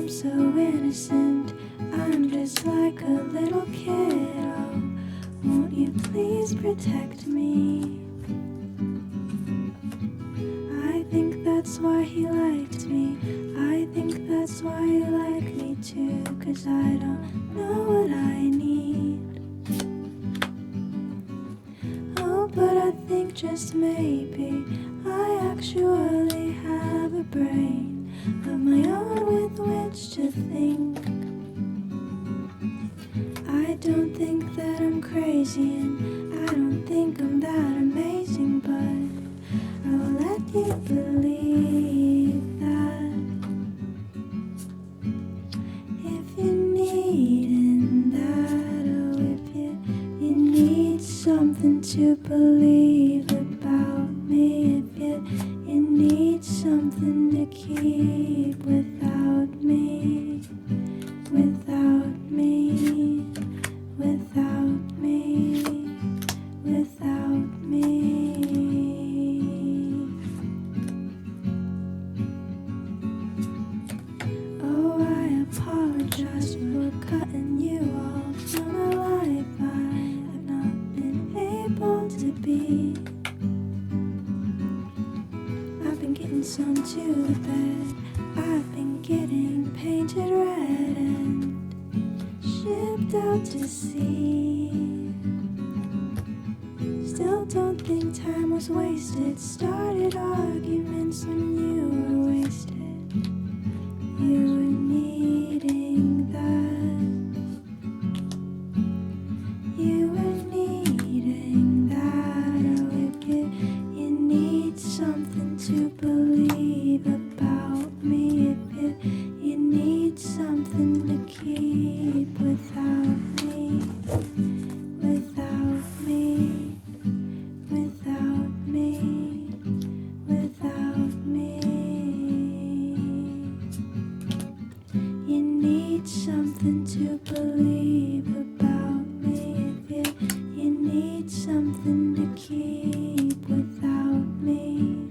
I'm so innocent, I'm just like a little kid. Oh, won't you please protect me? I think that's why he liked me. I think that's why you like me too. 'Cause I don't know what I need. Oh, but I think just maybe I actually have a brain of my own with which to think. I don't think that I'm crazy, and I don't think I'm that amazing, but I'll let you believe that. If you're needing that, oh, if you need something to believe about me, if you need something to keep without me, without me, without me, without me. Oh, I apologize for cutting you off from a life I have not been able to be. I've been getting some to the bed, I've been getting painted red and shipped out to sea. Still don't think time was wasted, started arguments when you were wasted. You were needing that. You were needing that. Oh, if you need something to believe about me, if you need something to keep without me, without me, without me, without me. You need something to believe about me, if you need something to keep without me,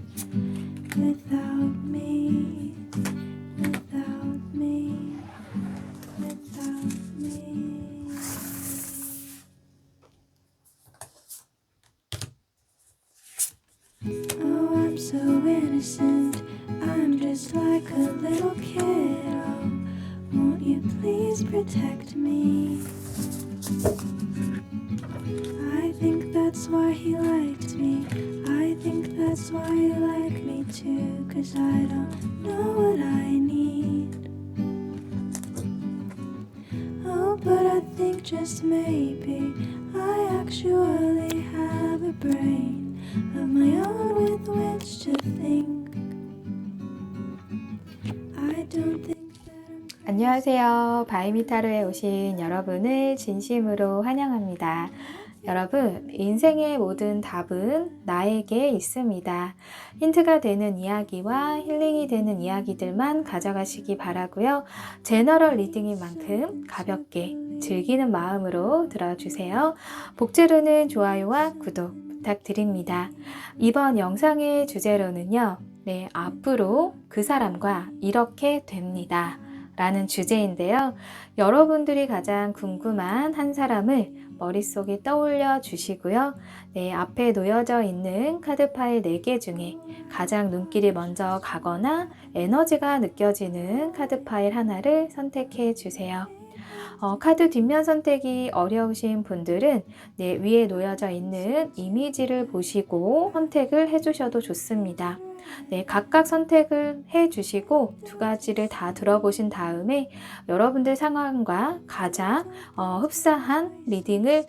without me, without me, without me. Oh, I'm so innocent, I'm just like a little kid. Oh, won't you please protect me? I think that's why he liked me. I think that's why you like me too. 'Cause I don't know what I need. Oh, but I think just maybe I actually have a brain of my own with which to think. I don't think that I'm 안녕하세요. 바이미타로에 오신 여러분을 진심으로 환영합니다. 여러분, 인생의 모든 답은 나에게 있습니다. 힌트가 되는 이야기와 힐링이 되는 이야기들만 가져가시기 바라고요. 제너럴 리딩인 만큼 가볍게 즐기는 마음으로 들어주세요. 복제로는 좋아요와 구독 부탁드립니다. 이번 영상의 주제로는요. 앞으로 그 사람과 이렇게 됩니다. 라는 주제인데요. 여러분들이 가장 궁금한 한 사람을 머릿속에 떠올려 주시고요. 앞에 놓여져 있는 카드 파일 4개 중에 가장 눈길이 먼저 가거나 에너지가 느껴지는 카드 파일 하나를 선택해 주세요. 카드 뒷면 선택이 어려우신 분들은 위에 놓여져 있는 이미지를 보시고 선택을 해주셔도 좋습니다. 각각 선택을 해주시고 두 가지를 다 들어보신 다음에 여러분들 상황과 가장 흡사한 리딩을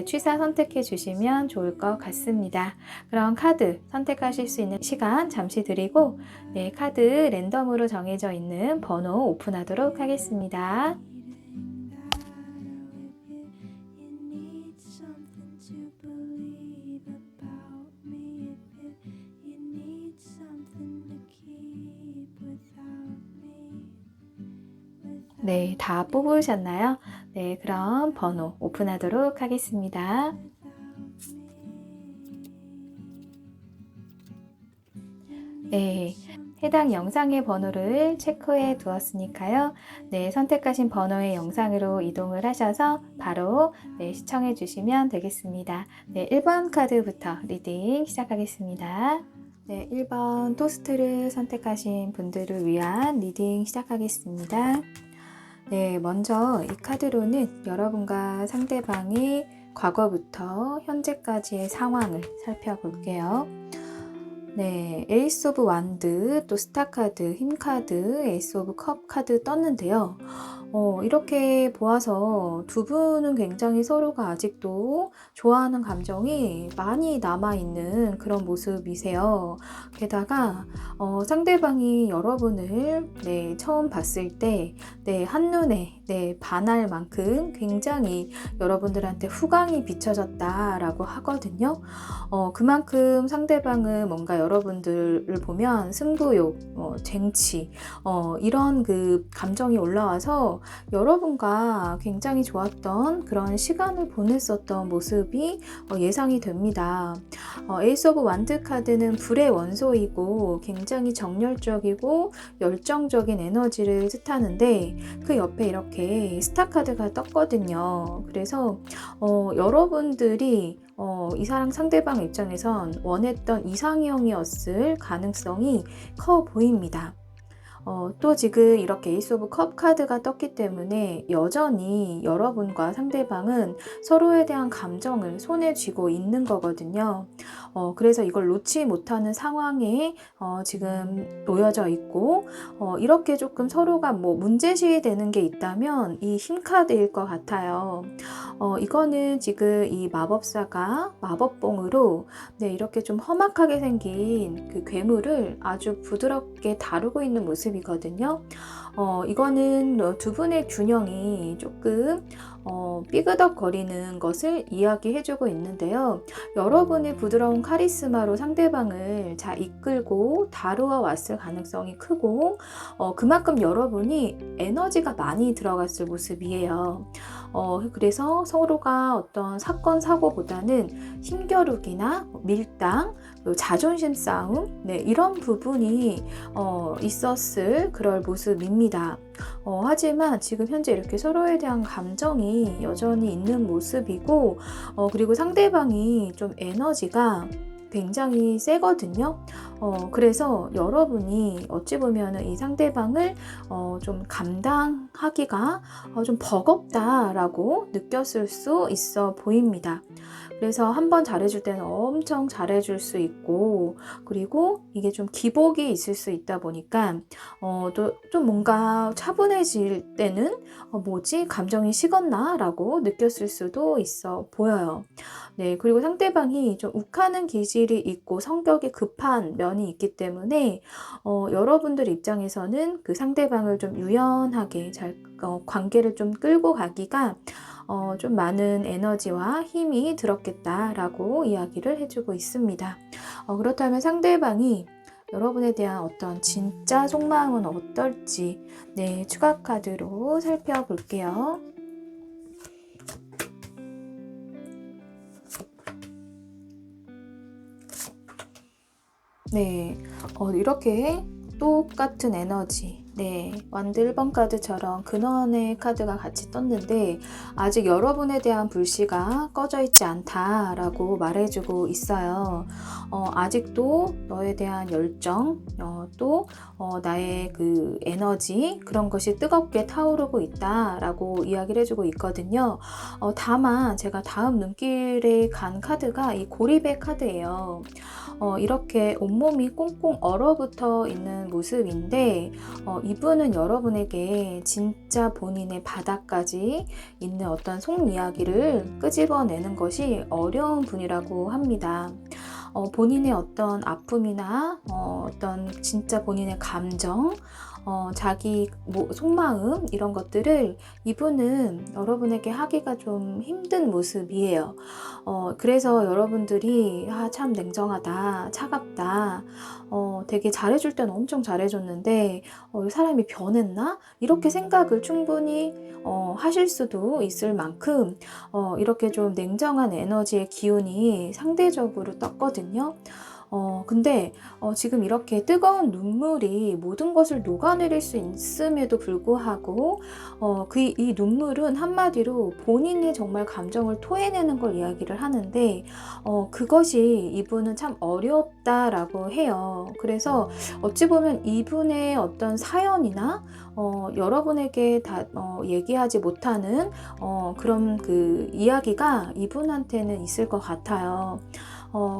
취사 선택해 주시면 좋을 것 같습니다. 그럼 카드 선택하실 수 있는 시간 잠시 드리고 카드 랜덤으로 정해져 있는 번호 오픈하도록 하겠습니다. 다 뽑으셨나요? 그럼 번호 오픈하도록 하겠습니다. 해당 영상의 번호를 체크해 두었으니까요. 네, 선택하신 번호의 영상으로 이동을 하셔서 바로 시청해 주시면 되겠습니다. 네, 1번 카드부터 리딩 시작하겠습니다. 네, 1번 토스트를 선택하신 분들을 위한 리딩 시작하겠습니다. 네, 먼저 이 카드로는 여러분과 상대방의 과거부터 현재까지의 상황을 살펴볼게요. 네, 에이스 오브 완드, 또 스타 카드, 힘 카드, 에이스 오브 컵 카드 떴는데요. 이렇게 보아서 두 분은 굉장히 서로가 아직도 좋아하는 감정이 많이 남아있는 그런 모습이세요. 게다가 상대방이 여러분을 처음 봤을 때 한눈에 반할 만큼 굉장히 여러분들한테 후광이 비춰졌다라고 하거든요. 그만큼 상대방은 뭔가 여러분들을 보면 승부욕, 쟁취 이런 그 감정이 올라와서 여러분과 굉장히 좋았던 그런 시간을 보냈었던 모습이 예상이 됩니다. 에이스 오브 완드 카드는 불의 원소이고 굉장히 정열적이고 열정적인 에너지를 뜻하는데 그 옆에 이렇게 스타 카드가 떴거든요. 그래서 여러분들이 이 사람 상대방 입장에선 원했던 이상형이었을 가능성이 커 보입니다. 또 지금 이렇게 에이스 오브 컵 카드가 떴기 때문에 여전히 여러분과 상대방은 서로에 대한 감정을 손에 쥐고 있는 거거든요. 그래서 이걸 놓지 못하는 상황에 지금 놓여져 있고 이렇게 조금 서로가 뭐 문제시 되는 게 있다면 이 힘 카드일 것 같아요. 이거는 지금 이 마법사가 마법봉으로 이렇게 좀 험악하게 생긴 그 괴물을 아주 부드럽게 다루고 있는 모습이거든요. 이거는 두 분의 균형이 조금 삐그덕거리는 것을 이야기해주고 있는데요. 여러분의 부드러운 카리스마로 상대방을 잘 이끌고 다루어 왔을 가능성이 크고 그만큼 여러분이 에너지가 많이 들어갔을 모습이에요. 그래서 서로가 어떤 사건 사고보다는 힘겨루기나 밀당, 자존심 싸움 이런 부분이 있었을 그럴 모습입니다. 하지만 지금 현재 이렇게 서로에 대한 감정이 여전히 있는 모습이고 그리고 상대방이 좀 에너지가 굉장히 세거든요. 그래서 여러분이 어찌 보면 이 상대방을 좀 감당하기가 좀 버겁다라고 느꼈을 수 있어 보입니다. 그래서 한번 잘해줄 때는 엄청 잘해줄 수 있고 그리고 이게 좀 기복이 있을 수 있다 보니까 또 좀 뭔가 차분해질 때는 뭐지? 감정이 식었나? 라고 느꼈을 수도 있어 보여요. 네, 그리고 상대방이 좀 욱하는 기질이 있고 성격이 급한 면이 있기 때문에 여러분들 입장에서는 그 상대방을 좀 유연하게 잘 관계를 좀 끌고 가기가 좀 많은 에너지와 힘이 들었겠다라고 이야기를 해주고 있습니다. 그렇다면 상대방이 여러분에 대한 어떤 진짜 속마음은 어떨지 추가 카드로 살펴볼게요. 이렇게 똑같은 에너지 완드 1번 카드처럼 근원의 카드가 같이 떴는데 아직 여러분에 대한 불씨가 꺼져 있지 않다라고 말해주고 있어요. 아직도 너에 대한 열정 또 나의 그 에너지 그런 것이 뜨겁게 타오르고 있다라고 이야기를 해주고 있거든요. 다만 제가 다음 눈길에 간 카드가 이 고립의 카드예요. 이렇게 온몸이 꽁꽁 얼어붙어 있는 모습인데 이분은 여러분에게 진짜 본인의 바닥까지 있는 어떤 속 이야기를 끄집어내는 것이 어려운 분이라고 합니다. 본인의 어떤 아픔이나 어떤 진짜 본인의 감정 자기 속마음 이런 것들을 이분은 여러분에게 하기가 좀 힘든 모습이에요. 그래서 여러분들이 참 냉정하다, 차갑다, 되게 잘해줄 때는 엄청 잘해줬는데 이 사람이 변했나? 이렇게 생각을 충분히 하실 수도 있을 만큼 이렇게 좀 냉정한 에너지의 기운이 상대적으로 떴거든요. 근데 지금 이렇게 뜨거운 눈물이 모든 것을 녹아내릴 수 있음에도 불구하고 이 눈물은 한마디로 본인이 정말 감정을 토해내는 걸 이야기를 하는데 그것이 이분은 참 어렵다라고 해요. 그래서 어찌 보면 이분의 어떤 사연이나 여러분에게 다 얘기하지 못하는 그런 그 이야기가 이분한테는 있을 것 같아요.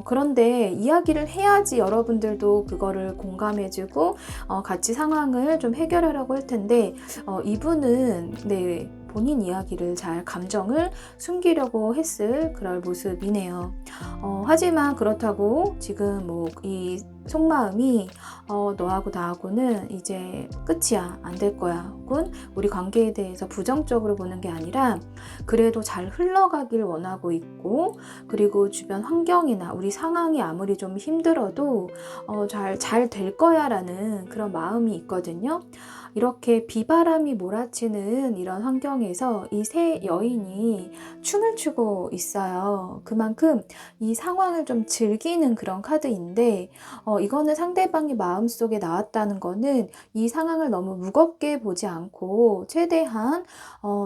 그런데 이야기를 해야지 여러분들도 그거를 공감해주고 같이 상황을 좀 해결하려고 할 텐데 이분은 네, 본인 이야기를 잘 감정을 숨기려고 했을 그럴 모습이네요. 하지만 그렇다고 지금 뭐 이 속마음이 너하고 나하고는 이제 끝이야, 안 될 거야, 혹은 우리 관계에 대해서 부정적으로 보는 게 아니라 그래도 잘 흘러가길 원하고 있고, 그리고 주변 환경이나 우리 상황이 아무리 좀 힘들어도 잘 될 거야 라는 그런 마음이 있거든요. 이렇게 비바람이 몰아치는 이런 환경에서 이 세 여인이 춤을 추고 있어요. 그만큼 이 상황을 좀 즐기는 그런 카드인데 이거는 상대방이 마음속에 나왔다는 거는 이 상황을 너무 무겁게 보지 않고 최대한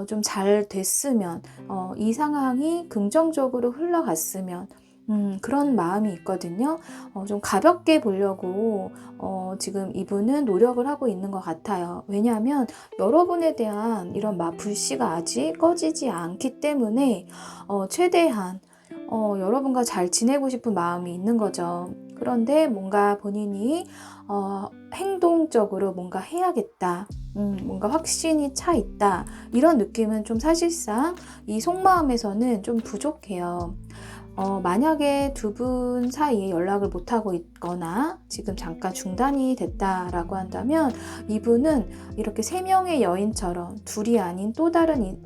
좀 잘 됐으면 이 상황이 긍정적으로 흘러갔으면 그런 마음이 있거든요. 좀 가볍게 보려고 지금 이분은 노력을 하고 있는 것 같아요. 왜냐하면 여러분에 대한 이런 불씨가 아직 꺼지지 않기 때문에 최대한 여러분과 잘 지내고 싶은 마음이 있는 거죠. 그런데 뭔가 본인이 행동적으로 뭔가 해야겠다, 뭔가 확신이 차 있다, 이런 느낌은 좀 사실상 이 속마음에서는 좀 부족해요. 만약에 두 분 사이에 연락을 못하고 있거나 지금 잠깐 중단이 됐다라고 한다면 이분은 이렇게 세 명의 여인처럼 둘이 아닌 또 다른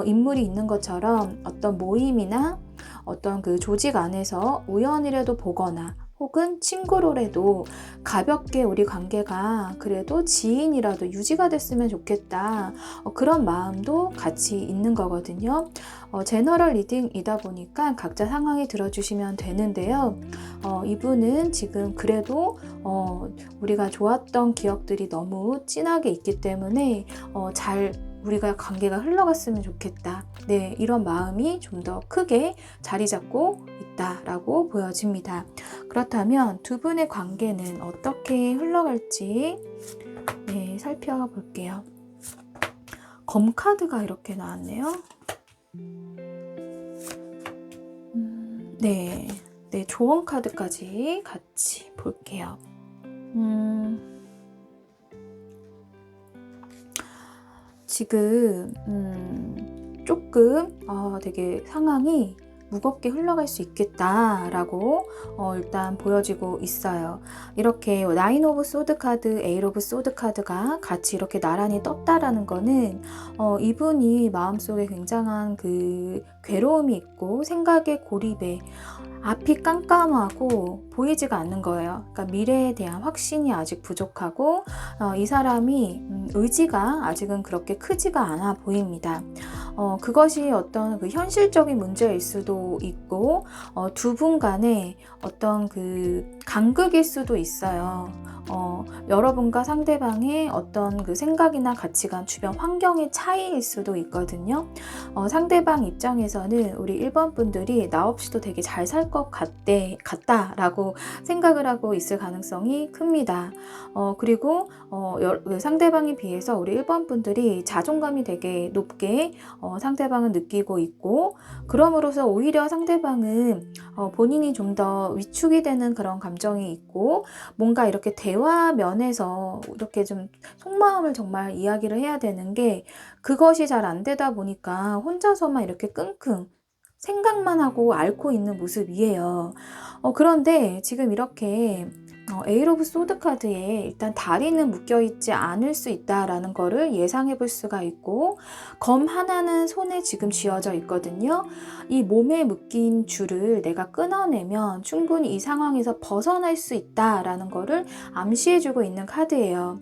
인물이 있는 것처럼 어떤 모임이나 어떤 그 조직 안에서 우연이라도 보거나 혹은 친구로라도 가볍게 우리 관계가 그래도 지인이라도 유지가 됐으면 좋겠다, 그런 마음도 같이 있는 거거든요. 제너럴 리딩이다 보니까 각자 상황이 들어주시면 되는데요. 이분은 지금 그래도 우리가 좋았던 기억들이 너무 진하게 있기 때문에 잘 우리가 관계가 흘러갔으면 좋겠다, 네, 이런 마음이 좀 더 크게 자리 잡고 있다라고 보여집니다. 그렇다면 두 분의 관계는 어떻게 흘러갈지 네, 살펴볼게요. 검 카드가 이렇게 나왔네요. 네, 조언 카드까지 같이 볼게요. 지금 조금 되게 상황이 무겁게 흘러갈 수 있겠다라고 일단 보여지고 있어요. 이렇게 나인 오브 소드 카드, 에잇 오브 소드 카드가 같이 이렇게 나란히 떴다라는 거는 이분이 마음속에 굉장한 그 괴로움이 있고 생각의 고립에 앞이 깜깜하고 보이지가 않는 거예요. 그러니까 미래에 대한 확신이 아직 부족하고 이 사람이 의지가 아직은 그렇게 크지가 않아 보입니다. 그것이 어떤 그 현실적인 문제일 수도 있고 두 분 간에 어떤 그 간극일 수도 있어요. 여러분과 상대방의 어떤 그 생각이나 가치관, 주변 환경의 차이일 수도 있거든요. 상대방 입장에서는 우리 1번 분들이 나 없이도 되게 잘 살 것 같다라고 생각을 하고 있을 가능성이 큽니다. 그리고 상대방에 비해서 우리 1번 분들이 자존감이 되게 높게 상대방은 느끼고 있고, 그럼으로써 오히려 상대방은 본인이 좀 더 위축이 되는 그런 감정이 있고, 뭔가 이렇게 대화 면에서 이렇게 좀 속마음을 정말 이야기를 해야 되는 게 그것이 잘 안 되다 보니까 혼자서만 이렇게 끙끙 생각만 하고 앓고 있는 모습이에요. 그런데 지금 이렇게 에잇 오브 소드 카드에 일단 다리는 묶여있지 않을 수 있다라는 거를 예상해 볼 수가 있고, 검 하나는 손에 지금 쥐어져 있거든요. 이 몸에 묶인 줄을 내가 끊어내면 충분히 이 상황에서 벗어날 수 있다라는 거를 암시해 주고 있는 카드예요.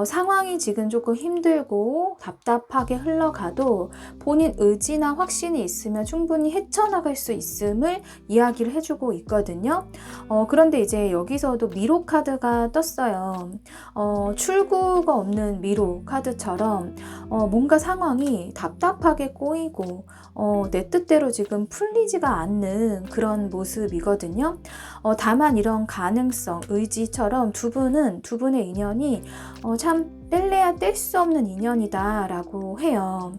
상황이 지금 조금 힘들고 답답하게 흘러가도 본인 의지나 확신이 있으면 충분히 헤쳐나갈 수 있음을 이야기를 해주고 있거든요. 그런데 이제 여기서도 미로 카드가 떴어요. 출구가 없는 미로 카드처럼 뭔가 상황이 답답하게 꼬이고 내 뜻대로 지금 풀리지가 않는 그런 모습이거든요. 다만 이런 가능성, 의지처럼 두 분의 인연이 참 뗄래야 뗄 수 없는 인연이다 라고 해요.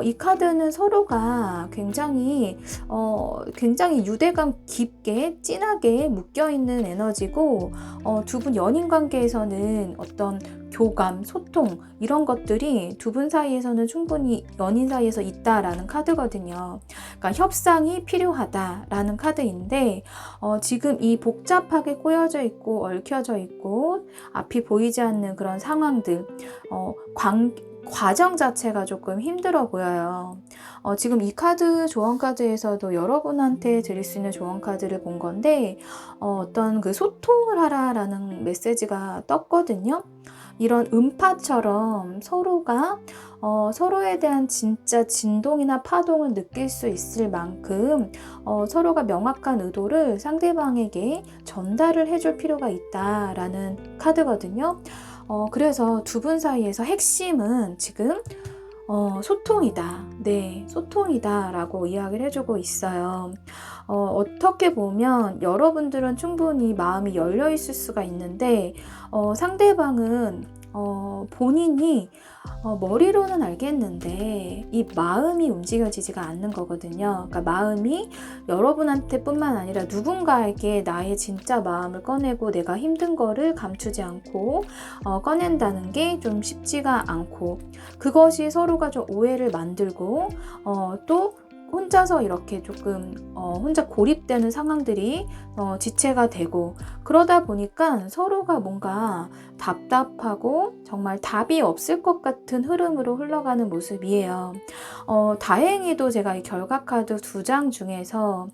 이 카드는 서로가 굉장히 유대감 깊게 진하게 묶여있는 에너지고 두 분 연인 관계에서는 어떤 교감, 소통 이런 것들이 두 분 사이에서는 충분히 연인 사이에서 있다라는 카드거든요. 그러니까 협상이 필요하다라는 카드인데 지금 이 복잡하게 꼬여져 있고 얽혀져 있고 앞이 보이지 않는 그런 상황들 과정 자체가 조금 힘들어 보여요. 지금 이 카드 조언 카드에서도 여러분한테 드릴 수 있는 조언 카드를 본 건데 어떤 그 소통을 하라라는 메시지가 떴거든요. 이런 음파처럼 서로가 서로에 대한 진짜 진동이나 파동을 느낄 수 있을 만큼 서로가 명확한 의도를 상대방에게 전달을 해줄 필요가 있다라는 카드거든요. 그래서 두 분 사이에서 핵심은 지금 소통이다. 네, 소통이다 라고 이야기를 해주고 있어요. 어떻게 보면 여러분들은 충분히 마음이 열려 있을 수가 있는데 상대방은 본인이 머리로는 알겠는데 이 마음이 움직여지지가 않는 거거든요. 그러니까 마음이 여러분한테 뿐만 아니라 누군가에게 나의 진짜 마음을 꺼내고 내가 힘든 거를 감추지 않고 꺼낸다는 게 좀 쉽지가 않고 그것이 서로가 좀 오해를 만들고 또 혼자서 이렇게 조금 혼자 고립되는 상황들이 지체가 되고 그러다 보니까 서로가 뭔가 답답하고 정말 답이 없을 것 같은 흐름으로 흘러가는 모습이에요. 다행히도 제가 이 결과 카드 2장 중에서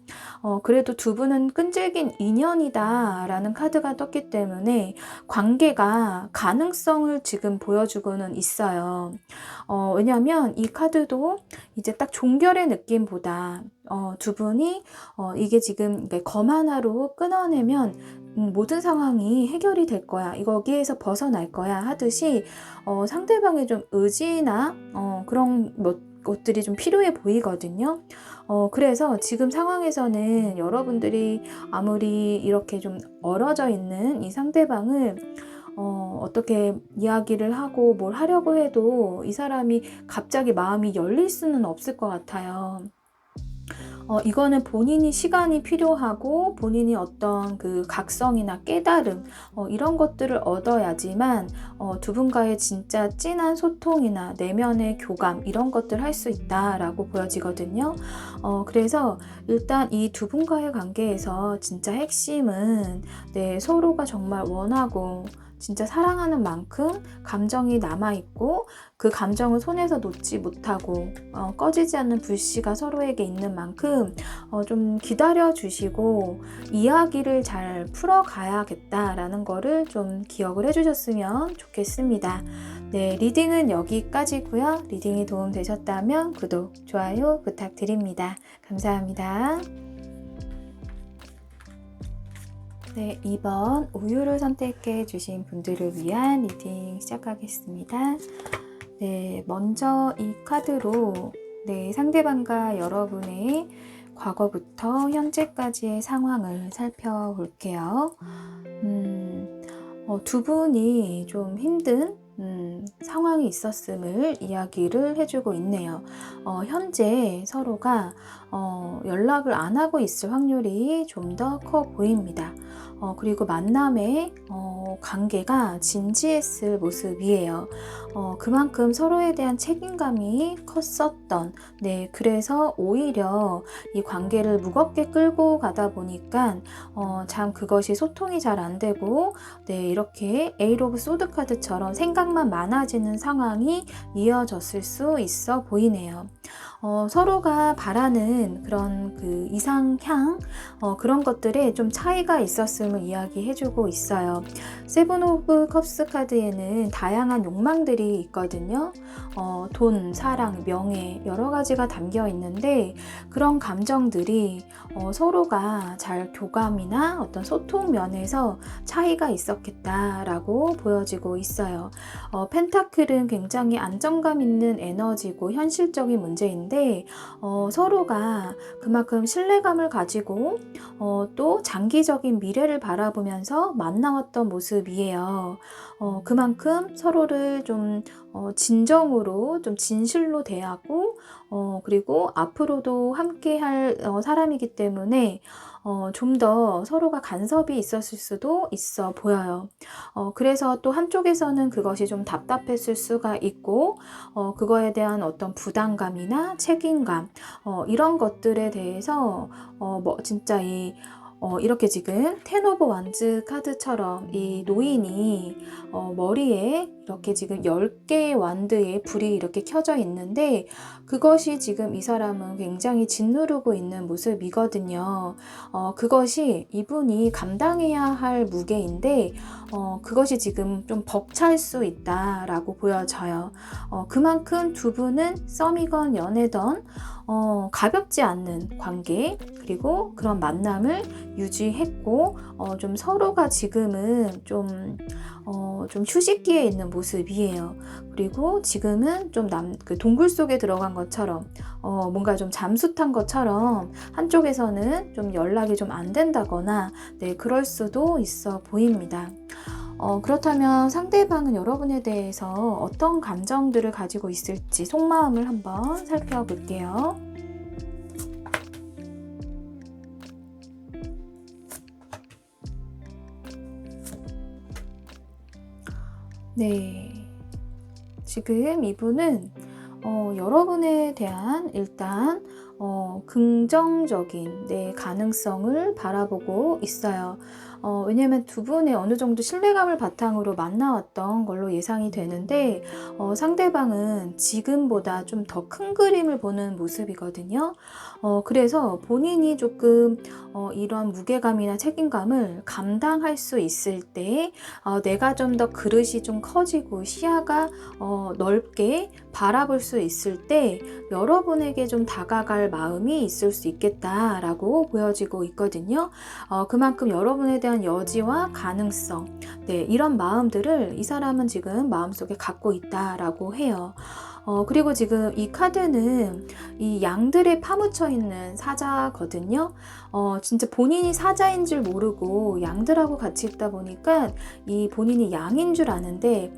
그래도 두 분은 끈질긴 인연이다 라는 카드가 떴기 때문에 관계가 가능성을 지금 보여주고는 있어요. 왜냐하면 이 카드도 이제 딱 종결의 느낌보다 두 분이 이게 지금 검 하나로 끊어내면 모든 상황이 해결이 될 거야. 여기에서 벗어날 거야 하듯이 상대방의 좀 의지나 그런 것들이 좀 필요해 보이거든요. 그래서 지금 상황에서는 여러분들이 아무리 이렇게 좀 얼어져 있는 이 상대방을 어떻게 이야기를 하고 뭘 하려고 해도 이 사람이 갑자기 마음이 열릴 수는 없을 것 같아요. 이거는 본인이 시간이 필요하고 본인이 어떤 그 각성이나 깨달음 이런 것들을 얻어야지만 두 분과의 진짜 진한 소통이나 내면의 교감 이런 것들 할 수 있다라고 보여지거든요. 그래서 일단 이 두 분과의 관계에서 진짜 핵심은 서로가 정말 원하고 진짜 사랑하는 만큼 감정이 남아있고 그 감정을 손에서 놓지 못하고 꺼지지 않는 불씨가 서로에게 있는 만큼 좀 기다려 주시고 이야기를 잘 풀어가야겠다라는 거를 좀 기억을 해주셨으면 좋겠습니다. 네, 리딩은 여기까지고요. 리딩이 도움되셨다면 구독, 좋아요 부탁드립니다. 감사합니다. 네, 2번 우유를 선택해 주신 분들을 위한 리딩 시작하겠습니다. 네, 먼저 이 카드로 상대방과 여러분의 과거부터 현재까지의 상황을 살펴볼게요. 두 분이 좀 힘든 상황이 있었음을 이야기를 해주고 있네요. 현재 서로가 연락을 안 하고 있을 확률이 좀 더 커 보입니다. 그리고 만남의 관계가 진지했을 모습이에요. 그만큼 서로에 대한 책임감이 컸었던 그래서 오히려 이 관계를 무겁게 끌고 가다 보니까 참 그것이 소통이 잘 안 되고 이렇게 에이트 오브 소드 카드처럼 생각 사랑만 많아지는 상황이 이어졌을 수 있어 보이네요. 서로가 바라는 그런 그 이상향 그런 것들에 좀 차이가 있었음을 이야기해주고 있어요. 세븐 오브 컵스 카드에는 다양한 욕망들이 있거든요. 돈, 사랑, 명예 여러 가지가 담겨 있는데 그런 감정들이 서로가 잘 교감이나 어떤 소통 면에서 차이가 있었겠다라고 보여지고 있어요. 펜타클은 굉장히 안정감 있는 에너지고 현실적인 문제인데 서로가 그만큼 신뢰감을 가지고 또 장기적인 미래를 바라보면서 만나왔던 모습이에요. 그만큼 서로를 좀 진정으로 좀 진실로 대하고 그리고 앞으로도 함께 할 사람이기 때문에 좀 더 서로가 간섭이 있었을 수도 있어 보여요. 그래서 또 한쪽에서는 그것이 좀 답답했을 수가 있고 그거에 대한 어떤 부담감이나 책임감 이런 것들에 대해서 진짜 이렇게 지금 텐 오브 완즈 카드처럼 이 노인이 머리에 이렇게 지금 10개의 완드의 불이 이렇게 켜져 있는데 그것이 지금 이 사람은 굉장히 짓누르고 있는 모습이거든요. 그것이 이분이 감당해야 할 무게인데 그것이 지금 좀 벅찰 수 있다라고 보여져요. 그만큼 두 분은 썸이건 연애던 가볍지 않는 관계 그리고 그런 만남을 유지했고 좀 서로가 지금은 좀 휴식기에 있는 모습이에요. 그리고 지금은 좀 그 동굴 속에 들어간 것처럼 뭔가 좀 잠수탄 것처럼 한쪽에서는 좀 연락이 좀 안 된다거나 네, 그럴 수도 있어 보입니다. 그렇다면 상대방은 여러분에 대해서 어떤 감정들을 가지고 있을지 속마음을 한번 살펴볼게요. 네, 지금 이분은 여러분에 대한 일단 긍정적인 가능성을 바라보고 있어요. 왜냐하면 두 분의 어느 정도 신뢰감을 바탕으로 만나왔던 걸로 예상이 되는데 상대방은 지금보다 좀 더 큰 그림을 보는 모습이거든요. 그래서 본인이 조금 이런 무게감이나 책임감을 감당할 수 있을 때 내가 좀 더 그릇이 좀 커지고 시야가 넓게 바라볼 수 있을 때 여러분에게 좀 다가갈 마음이 있을 수 있겠다라고 보여지고 있거든요. 그만큼 여러분에 대한 여지와 가능성, 네, 이런 마음들을 이 사람은 지금 마음속에 갖고 있다라고 해요. 그리고 지금 이 카드는 이 양들에 파묻혀 있는 사자거든요. 진짜 본인이 사자인 줄 모르고 양들하고 같이 있다 보니까 이 본인이 양인 줄 아는데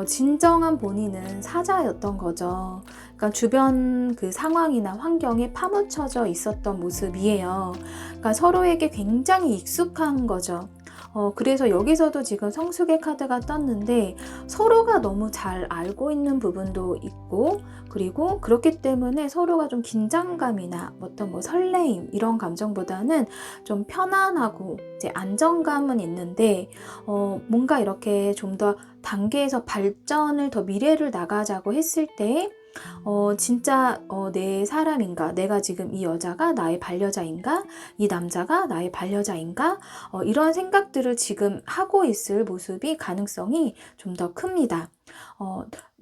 진정한 본인은 사자였던 거죠. 그러니까 주변 그 상황이나 환경에 파묻혀져 있었던 모습이에요. 그러니까 서로에게 굉장히 익숙한 거죠. 그래서 여기서도 지금 성숙의 카드가 떴는데 서로가 너무 잘 알고 있는 부분도 있고 그리고 그렇기 때문에 서로가 좀 긴장감이나 어떤 설레임 이런 감정보다는 좀 편안하고 이제 안정감은 있는데 뭔가 이렇게 좀 더 단계에서 발전을 더 미래를 나가자고 했을 때 진짜 내 사람인가? 내가 지금 이 여자가 나의 반려자인가? 이 남자가 나의 반려자인가? 이런 생각들을 지금 하고 있을 모습이 가능성이 좀 더 큽니다.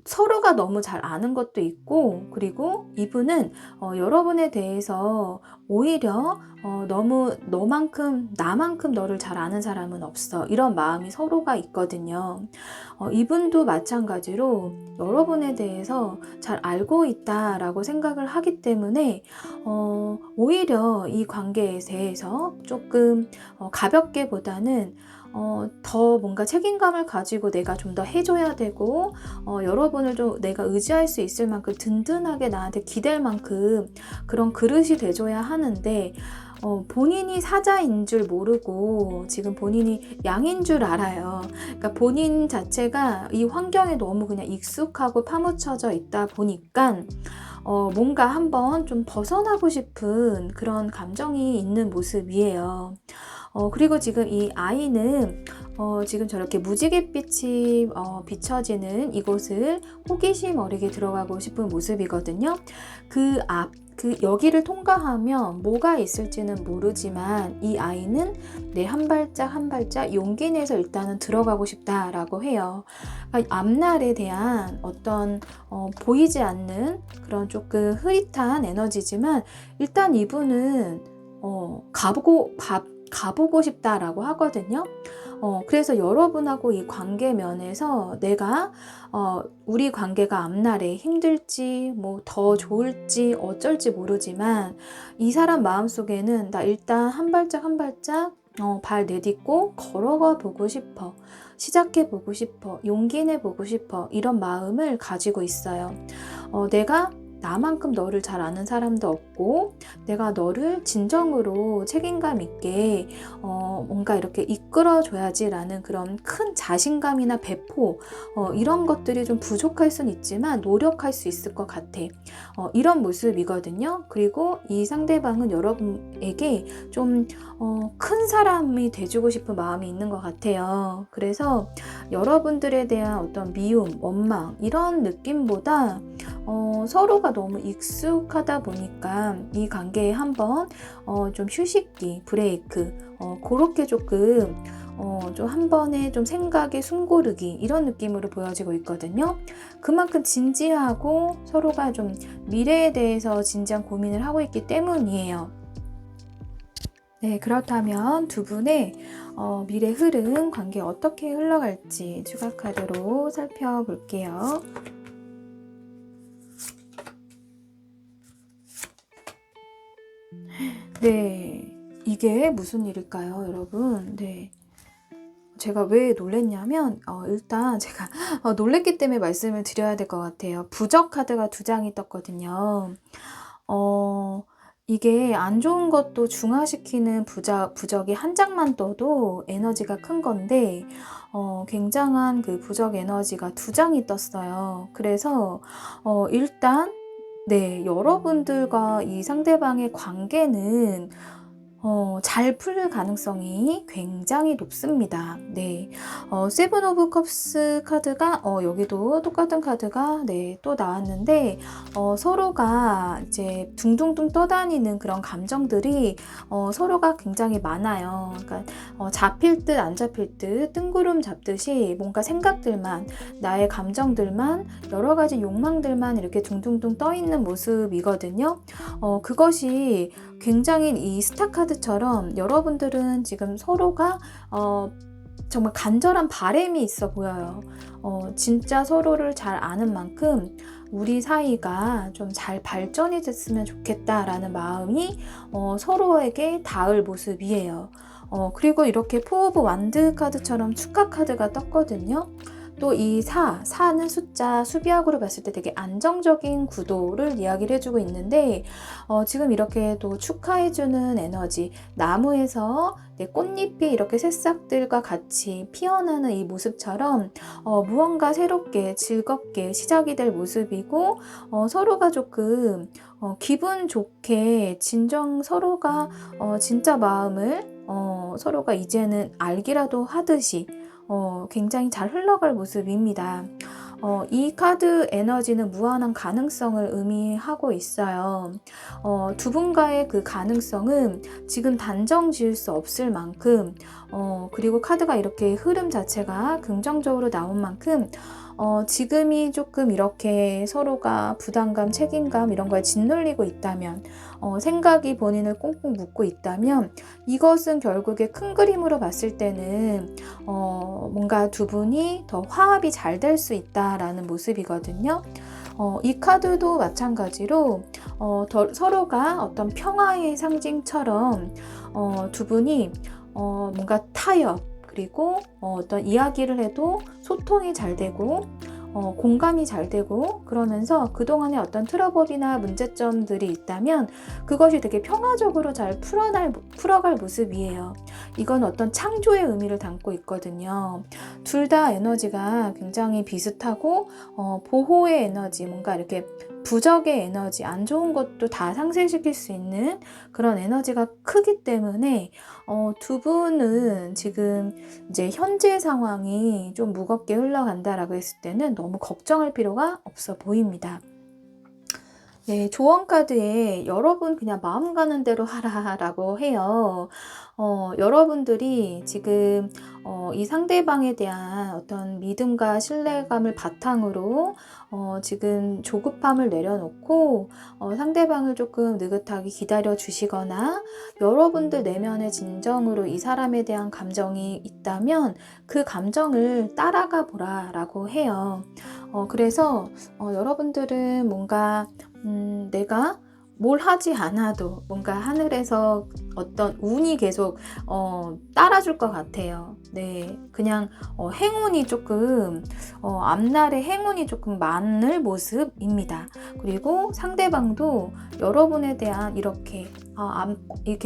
서로가 너무 잘 아는 것도 있고 그리고 이분은 여러분에 대해서 오히려 너무 나만큼 너를 잘 아는 사람은 없어 이런 마음이 서로가 있거든요. 이분도 마찬가지로 여러분에 대해서 잘 알고 있다라고 생각을 하기 때문에 오히려 이 관계에 대해서 조금 가볍게보다는 더 뭔가 책임감을 가지고 내가 좀 더 해줘야 되고 여러분을 좀 내가 의지할 수 있을 만큼 든든하게 나한테 기댈 만큼 그런 그릇이 돼줘야 하는데 본인이 사자인 줄 모르고 지금 본인이 양인 줄 알아요. 그러니까 본인 자체가 이 환경에 너무 그냥 익숙하고 파묻혀져 있다 보니까 뭔가 한번 좀 벗어나고 싶은 그런 감정이 있는 모습이에요. 그리고 지금 이 아이는 지금 저렇게 무지갯빛이 비춰지는 이곳을 호기심 어리게 들어가고 싶은 모습이거든요. 여기를 통과하면 뭐가 있을지는 모르지만 이 아이는 한 발짝 한 발짝 용기 내서 일단은 들어가고 싶다라고 해요. 그러니까 앞날에 대한 어떤 보이지 않는 그런 조금 흐릿한 에너지지만 일단 이분은 가보고 싶다라고 하거든요. 그래서 여러분하고 이 관계 면에서 내가 우리 관계가 앞날에 힘들지 뭐 더 좋을지 어쩔지 모르지만 이 사람 마음속에는 나 일단 한 발짝 한 발짝 발 내딛고 걸어가 보고 싶어. 시작해 보고 싶어. 용기 내 보고 싶어. 이런 마음을 가지고 있어요. 내가 나만큼 너를 잘 아는 사람도 없고 내가 너를 진정으로 책임감 있게 뭔가 이렇게 이끌어줘야지 라는 그런 큰 자신감이나 배포 이런 것들이 좀 부족할 수는 있지만 노력할 수 있을 것 같아. 이런 모습이거든요. 그리고 이 상대방은 여러분에게 좀 큰 사람이 돼주고 싶은 마음이 있는 것 같아요. 그래서 여러분들에 대한 어떤 미움, 원망 이런 느낌보다 서로가 너무 익숙하다 보니까 이 관계에 한번 좀 휴식기, 브레이크 그렇게 조금 좀 한 번에 좀 생각의 숨고르기 이런 느낌으로 보여지고 있거든요. 그만큼 진지하고 서로가 좀 미래에 대해서 진지한 고민을 하고 있기 때문이에요. 네, 그렇다면 두 분의 미래 흐름, 관계 어떻게 흘러갈지 추가 카드로 살펴볼게요. 네, 이게 무슨 일일까요, 여러분? 네. 제가 왜 놀랬냐면 일단 제가 놀랬기 때문에 말씀을 드려야 될 것 같아요. 부적 카드가 2장이 떴거든요. 이게 안 좋은 것도 중화시키는 부적이 한 장만 떠도 에너지가 큰 건데 굉장한 그 부적 에너지가 2장이 떴어요. 그래서 일단 네, 여러분들과 이 상대방의 관계는 잘 풀릴 가능성이 굉장히 높습니다. 네, 세븐 오브 컵스 카드가 여기도 똑같은 카드가 네, 또 나왔는데 서로가 이제 둥둥둥 떠다니는 그런 감정들이 서로가 굉장히 많아요. 그러니까 잡힐 듯 안 잡힐 듯 뜬구름 잡듯이 뭔가 생각들만 나의 감정들만 여러 가지 욕망들만 이렇게 둥둥둥 떠 있는 모습이거든요. 그것이 굉장히 이 스타 카드처럼 여러분들은 지금 서로가 정말 간절한 바람이 있어 보여요. 진짜 서로를 잘 아는 만큼 우리 사이가 좀 잘 발전이 됐으면 좋겠다라는 마음이 서로에게 닿을 모습이에요. 그리고 이렇게 포 오브 완드 카드처럼 축하 카드가 떴거든요. 또 이 4는 숫자 수비학으로 봤을 때 되게 안정적인 구도를 이야기를 해주고 있는데 지금 이렇게 또 축하해주는 에너지, 나무에서 꽃잎이 이렇게 새싹들과 같이 피어나는 이 모습처럼 무언가 새롭게 즐겁게 시작이 될 모습이고 서로가 조금 기분 좋게 진정 서로가 진짜 마음을 서로가 이제는 알기라도 하듯이 굉장히 잘 흘러갈 모습입니다. 이 카드 에너지는 무한한 가능성을 의미하고 있어요. 두 분과의 그 가능성은 지금 단정 지을 수 없을 만큼 그리고 카드가 이렇게 흐름 자체가 긍정적으로 나온 만큼 지금이 조금 이렇게 서로가 부담감, 책임감 이런 거에 짓눌리고 있다면 생각이 본인을 꽁꽁 묶고 있다면 이것은 결국에 큰 그림으로 봤을 때는 뭔가 두 분이 더 화합이 잘 될 수 있다라는 모습이거든요. 이 카드도 마찬가지로 서로가 어떤 평화의 상징처럼 두 분이 뭔가 타협 그리고 어떤 이야기를 해도 소통이 잘 되고 공감이 잘 되고 그러면서 그동안의 어떤 트러블이나 문제점들이 있다면 그것이 되게 평화적으로 잘 풀어갈 모습이에요. 이건 어떤 창조의 의미를 담고 있거든요. 둘 다 에너지가 굉장히 비슷하고 보호의 에너지, 뭔가 이렇게 부적의 에너지, 안 좋은 것도 다 상쇄시킬 수 있는 그런 에너지가 크기 때문에 두 분은 지금 이제 현재 상황이 좀 무겁게 흘러간다라고 했을 때는 너무 걱정할 필요가 없어 보입니다. 네, 조언 카드에 여러분 그냥 마음 가는 대로 하라라고 해요. 여러분들이 지금 이 상대방에 대한 어떤 믿음과 신뢰감을 바탕으로 지금 조급함을 내려놓고 상대방을 조금 느긋하게 기다려 주시거나 여러분들 내면의 진정으로 이 사람에 대한 감정이 있다면 그 감정을 따라가 보라라고 해요. 그래서 여러분들은 뭔가 내가 뭘 하지 않아도 뭔가 하늘에서 어떤 운이 계속 따라줄 것 같아요. 네, 그냥 행운이 조금 앞날에 행운이 조금 많을 모습입니다. 그리고 상대방도 여러분에 대한 이렇게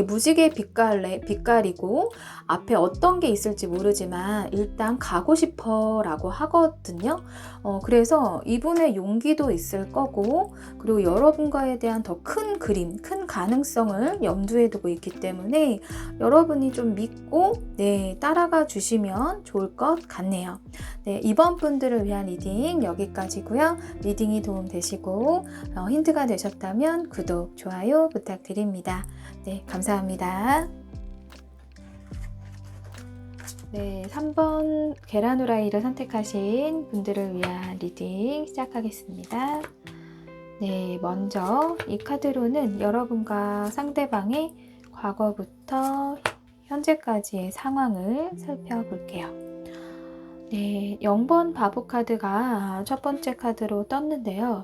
무지개 빛깔이고 앞에 어떤 게 있을지 모르지만 일단 가고 싶어 라고 하거든요. 그래서 이분의 용기도 있을 거고 그리고 여러분과에 대한 더 큰 그림, 큰 가능성을 염두에 두고 있기 때문에 여러분이 좀 믿고 따라가 주시면 좋을 것 같네요. 네, 이번 분들을 위한 리딩 여기까지고요. 리딩이 도움되시고 힌트가 되셨다면 구독, 좋아요 부탁드립니다. 네, 감사합니다. 네, 3번 계란 후라이를 선택하신 분들을 위한 리딩 시작하겠습니다. 네, 먼저 이 카드로는 여러분과 상대방의 과거부터 현재까지의 상황을 살펴볼게요. 네, 0번 바보 카드가 첫 번째 카드로 떴는데요.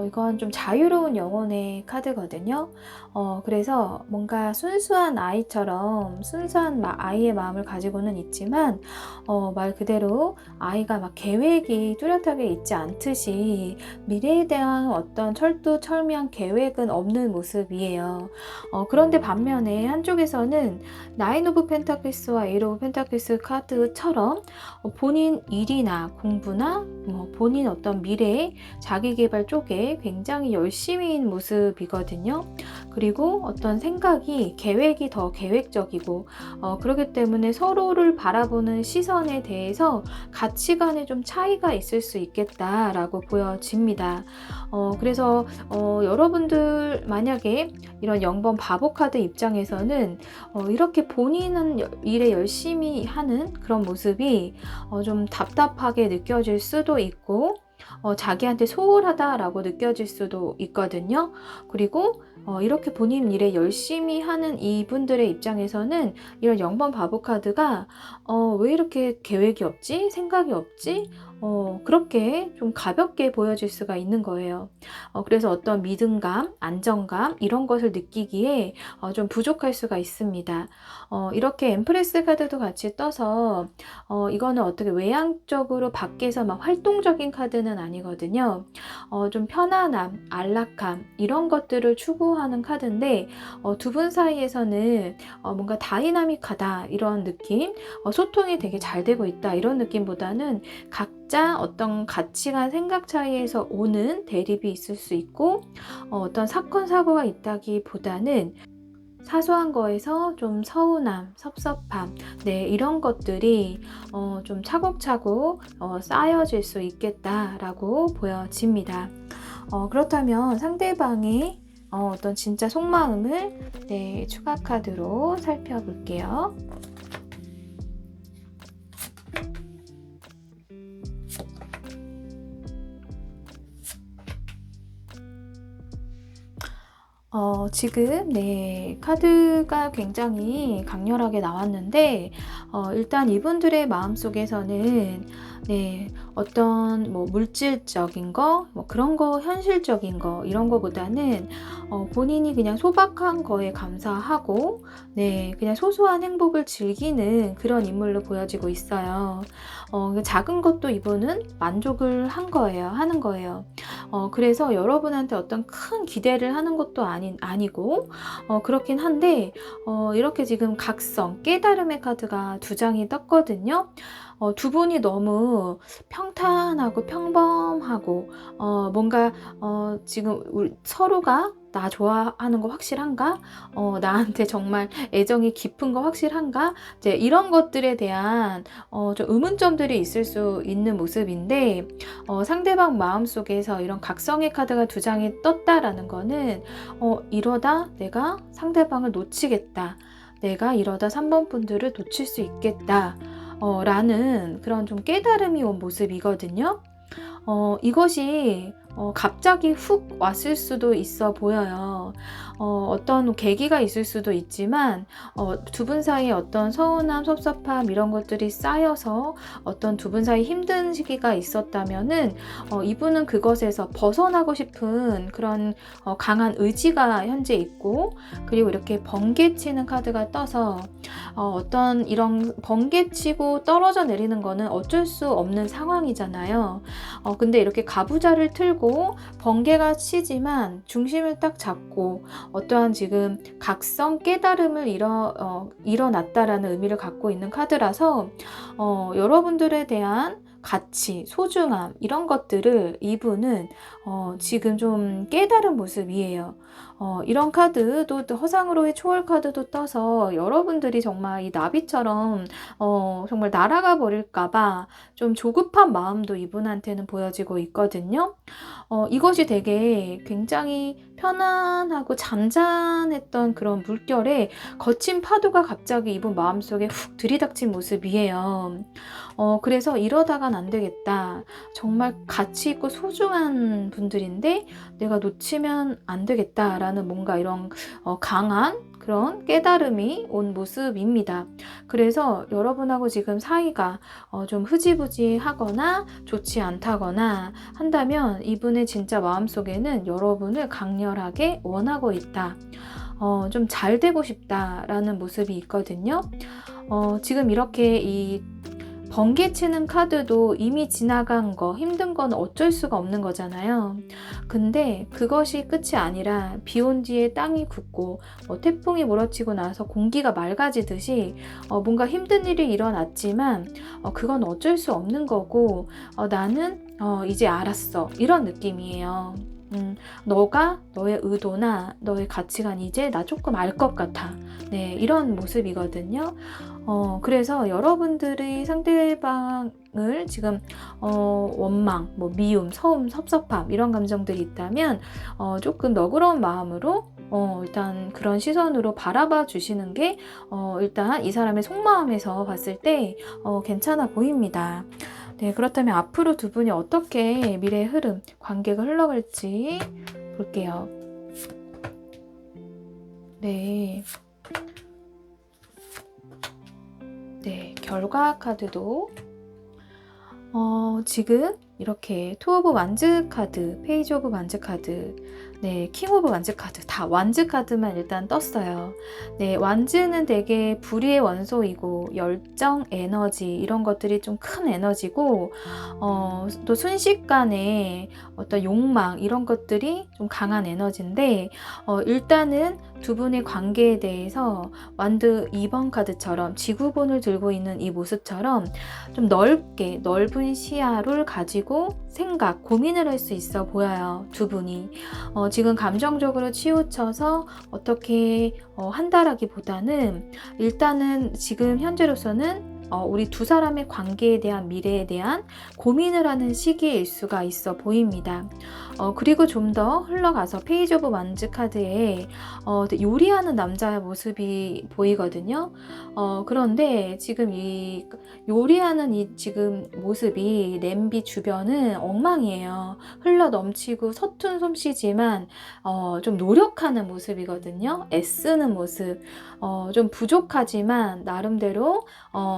이건 좀 자유로운 영혼의 카드거든요. 그래서 뭔가 순수한 아이처럼 순수한 아이의 마음을 가지고는 있지만 말 그대로 아이가 막 계획이 뚜렷하게 있지 않듯이 미래에 대한 어떤 철두철미한 계획은 없는 모습이에요. 그런데 반면에 한쪽에서는 나인 오브 펜타클스와 에이트 오브 펜타클스 카드처럼 본인 일이나 공부나 본인 어떤 미래의 자기계발 쪽에 굉장히 열심히인 모습이거든요. 그리고 어떤 생각이 계획이 더 계획적이고 그렇기 때문에 서로를 바라보는 시선에 대해서 가치관에 좀 차이가 있을 수 있겠다라고 보여집니다. 그래서 여러분들 만약에 이런 0번 바보 카드 입장에서는 이렇게 본인은 일에 열심히 하는 그런 모습이 좀 답답하게 느껴질 수도 있고 자기한테 소홀하다라고 느껴질 수도 있거든요. 그리고 이렇게 본인 일에 열심히 하는 이분들의 입장에서는 이런 0번 바보 카드가 왜 이렇게 계획이 없지? 생각이 없지? 그렇게 좀 가볍게 보여질 수가 있는 거예요. 그래서 어떤 믿음감, 안정감 이런 것을 느끼기에 좀 부족할 수가 있습니다. 이렇게 엠프레스 카드도 같이 떠서 이거는 어떻게 외향적으로 밖에서 막 활동적인 카드는 아니거든요. 좀 편안함, 안락함 이런 것들을 추구하는 카드인데 두 분 사이에서는 뭔가 다이나믹하다 이런 느낌, 소통이 되게 잘 되고 있다 이런 느낌보다는 각자 어떤 가치관, 생각 차이에서 오는 대립이 있을 수 있고 어떤 사건, 사고가 있다기보다는 사소한 거에서 좀 서운함, 섭섭함, 네, 이런 것들이 좀 차곡차곡 쌓여질 수 있겠다라고 보여집니다. 그렇다면 상대방의 어떤 진짜 속마음을 추가 카드로 살펴볼게요. 지금 카드가 굉장히 강렬하게 나왔는데 일단 이분들의 마음속에서는 어떤 뭐 물질적인 거, 뭐 그런 거, 현실적인 거, 이런 거보다는 본인이 그냥 소박한 거에 감사하고, 네, 그냥 소소한 행복을 즐기는 그런 인물로 보여지고 있어요. 작은 것도 이분은 만족을 하는 거예요. 그래서 여러분한테 어떤 큰 기대를 하는 것도 아니고, 그렇긴 한데, 이렇게 지금 각성, 깨달음의 카드가 두 장이 떴거든요. 두 분이 너무 평탄하고 평범하고, 뭔가, 지금 서로가 나 좋아하는 거 확실한가? 나한테 정말 애정이 깊은 거 확실한가? 이제 이런 것들에 대한 좀 의문점들이 있을 수 있는 모습인데, 상대방 마음속에서 이런 각성의 카드가 두 장이 떴다라는 거는 이러다 내가 상대방을 놓치겠다. 내가 이러다 3번 분들을 놓칠 수 있겠다. 라는 그런 좀 깨달음이 온 모습이거든요. 이것이 갑자기 훅 왔을 수도 있어 보여요. 어떤 계기가 있을 수도 있지만 두 분 사이에 어떤 서운함, 섭섭함 이런 것들이 쌓여서 어떤 두 분 사이 힘든 시기가 있었다면은 이분은 그것에서 벗어나고 싶은 그런 강한 의지가 현재 있고, 그리고 이렇게 번개치는 카드가 떠서 어떤 이런 번개치고 떨어져 내리는 거는 어쩔 수 없는 상황이잖아요. 근데 이렇게 가부좌를 틀고 번개가 치지만 중심을 딱 잡고 어떠한 지금 각성 깨달음을 일어났다라는 의미를 갖고 있는 카드라서 여러분들에 대한 가치, 소중함 이런 것들을 이분은 지금 좀 깨달은 모습이에요. 이런 카드도 또 허상으로의 초월 카드도 떠서 여러분들이 정말 이 나비처럼 정말 날아가 버릴까봐 좀 조급한 마음도 이분한테는 보여지고 있거든요. 이것이 되게 굉장히 편안하고 잔잔했던 그런 물결에 거친 파도가 갑자기 이분 마음속에 훅 들이닥친 모습이에요. 그래서 이러다간 안 되겠다. 정말 가치 있고 소중한 분들인데 내가 놓치면 안 되겠다라는 뭔가 이런 강한 그런 깨달음이 온 모습입니다. 그래서 여러분하고 지금 사이가 좀 흐지부지하거나 좋지 않다거나 한다면 이분의 진짜 마음속에는 여러분을 강렬하게 원하고 있다. 좀 잘 되고 싶다라는 모습이 있거든요. 지금 이렇게 이 번개치는 카드도 이미 지나간 거, 힘든 건 어쩔 수가 없는 거잖아요. 근데 그것이 끝이 아니라 비 온 뒤에 땅이 굳고 태풍이 몰아치고 나서 공기가 맑아지듯이 뭔가 힘든 일이 일어났지만 그건 어쩔 수 없는 거고 나는 이제 알았어. 이런 느낌이에요. 너가 너의 의도나 너의 가치관 이제 나 조금 알 것 같아. 네, 이런 모습이거든요. 그래서 여러분들이 상대방을 지금 원망, 뭐 미움, 서움, 섭섭함 이런 감정들이 있다면 조금 너그러운 마음으로 일단 그런 시선으로 바라봐 주시는 게 일단 이 사람의 속마음에서 봤을 때 괜찮아 보입니다. 네, 그렇다면 앞으로 두 분이 어떻게 미래의 흐름, 관계가 흘러갈지 볼게요. 네. 네, 결과 카드도 지금 이렇게 투 오브 완즈 카드, 페이지 오브 완즈 카드, 네, 킹 오브 완즈 카드, 다 완즈 카드만 일단 떴어요. 네, 완즈는 되게 불의의 원소이고 열정, 에너지 이런 것들이 좀 큰 에너지고 또 순식간에 어떤 욕망 이런 것들이 좀 강한 에너지인데 일단은 두 분의 관계에 대해서 완드 2번 카드처럼 지구본을 들고 있는 이 모습처럼 좀 넓은 시야를 가지고 생각, 고민을 할 수 있어 보여요. 두 분이. 지금 감정적으로 치우쳐서 어떻게 한다라기보다는 일단은 지금 현재로서는 우리 두 사람의 관계에 대한 미래에 대한 고민을 하는 시기일 수가 있어 보입니다. 그리고 좀 더 흘러가서 페이지 오브 완즈 카드에 요리하는 남자의 모습이 보이거든요. 그런데 지금 이 요리하는 이 지금 모습이 냄비 주변은 엉망이에요. 흘러 넘치고 서툰 솜씨지만 좀 노력하는 모습이거든요. 애쓰는 모습. 좀 부족하지만 나름대로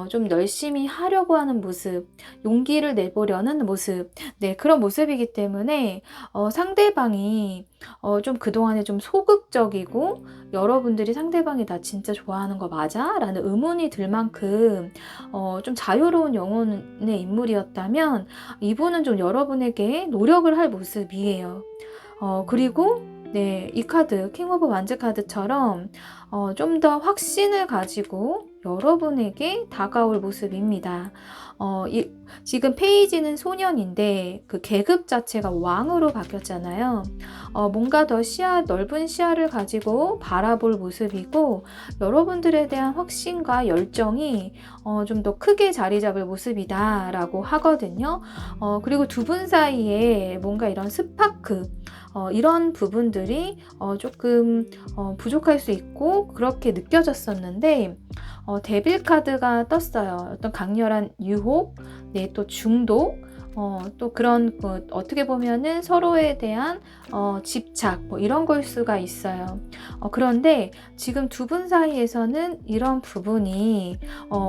좀 좀 열심히 하려고 하는 모습, 용기를 내보려는 모습, 네, 그런 모습이기 때문에 상대방이 좀 그동안에 좀 소극적이고 여러분들이 상대방이 나 진짜 좋아하는 거 맞아? 라는 의문이 들 만큼 좀 자유로운 영혼의 인물이었다면 이분은 좀 여러분에게 노력을 할 모습이에요. 그리고 네, 이 카드, 킹 오브 완즈 카드처럼 좀 더 확신을 가지고 여러분에게 다가올 모습입니다. 지금 페이지는 소년인데 그 계급 자체가 왕으로 바뀌었잖아요. 뭔가 더 넓은 시야를 가지고 바라볼 모습이고 여러분들에 대한 확신과 열정이 좀 더 크게 자리 잡을 모습이다 라고 하거든요. 그리고 두 분 사이에 뭔가 이런 스파크, 이런 부분들이 조금 부족할 수 있고 그렇게 느껴졌었는데 데빌 카드가 떴어요. 어떤 강렬한 유혹, 네, 또 중독, 또 그런 어떻게 보면은 서로에 대한 집착 뭐 이런 걸 수가 있어요. 그런데 지금 두 분 사이에서는 이런 부분이